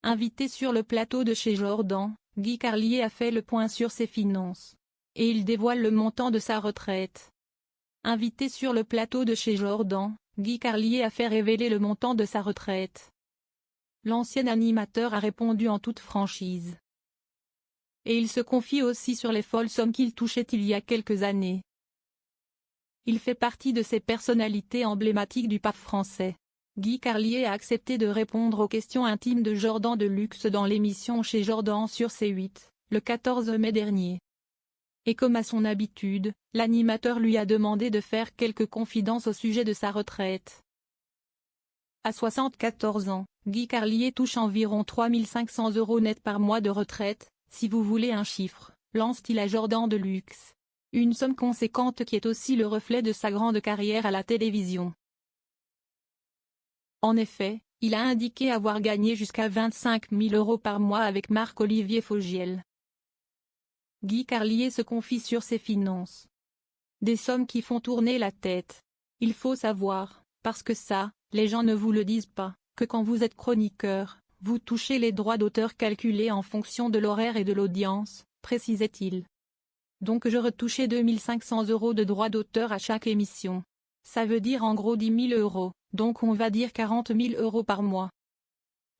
Invité sur le plateau de chez Jordan, Guy Carlier a fait le point sur ses finances. Et il dévoile le montant de sa retraite. Invité sur le plateau de chez Jordan, Guy Carlier a fait révéler le montant de sa retraite. L'ancien animateur a répondu en toute franchise. Et il se confie aussi sur les folles sommes qu'il touchait il y a quelques années. Il fait partie de ces personnalités emblématiques du pape français. Guy Carlier a accepté de répondre aux questions intimes de Jordan Deluxe dans l'émission Chez Jordan sur C8, le 14 mai dernier. Et comme à son habitude, l'animateur lui a demandé de faire quelques confidences au sujet de sa retraite. À 74 ans, Guy Carlier touche environ 3 500 € net par mois de retraite, si vous voulez un chiffre, lance-t-il à Jordan Deluxe. Une somme conséquente qui est aussi le reflet de sa grande carrière à la télévision. En effet, il a indiqué avoir gagné jusqu'à 25 000 € par mois avec Marc-Olivier Fogiel. Guy Carlier se confie sur ses finances. Des sommes qui font tourner la tête. Il faut savoir, parce que ça, les gens ne vous le disent pas, que quand vous êtes chroniqueur, vous touchez les droits d'auteur calculés en fonction de l'horaire et de l'audience, précisait-il. Donc je retouchais 2 500 € de droits d'auteur à chaque émission. Ça veut dire en gros 10 000 €, donc on va dire 40 000 € par mois.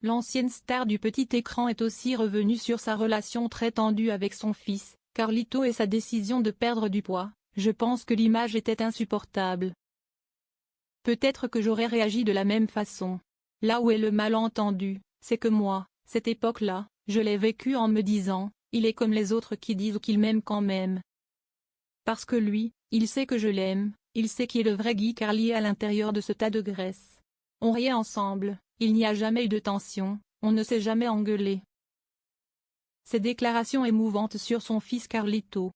L'ancienne star du petit écran est aussi revenue sur sa relation très tendue avec son fils, Carlito, et sa décision de perdre du poids. Je pense que l'image était insupportable. Peut-être que j'aurais réagi de la même façon. Là où est le malentendu, c'est que moi, cette époque-là, je l'ai vécue en me disant, il est comme les autres qui disent qu'il m'aime quand même. Parce que lui, il sait que je l'aime, il sait qui est le vrai Guy Carlier à l'intérieur de ce tas de graisse. On riait ensemble, il n'y a jamais eu de tension, on ne s'est jamais engueulé. Ces déclarations émouvantes sur son fils Carlito.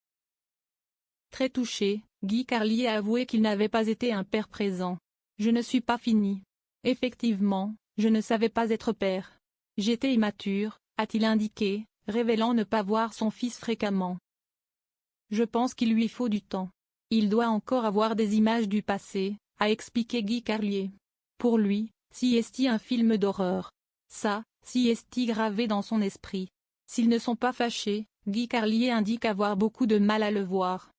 Très touché, Guy Carlier a avoué qu'il n'avait pas été un père présent. Je ne suis pas fini. Effectivement, je ne savais pas être père. J'étais immature, a-t-il indiqué, révélant ne pas voir son fils fréquemment. Je pense qu'il lui faut du temps. Il doit encore avoir des images du passé, a expliqué Guy Carlier. Pour lui, si est-il un film d'horreur. Ça, si est-il gravé dans son esprit. S'ils ne sont pas fâchés, Guy Carlier indique avoir beaucoup de mal à le voir.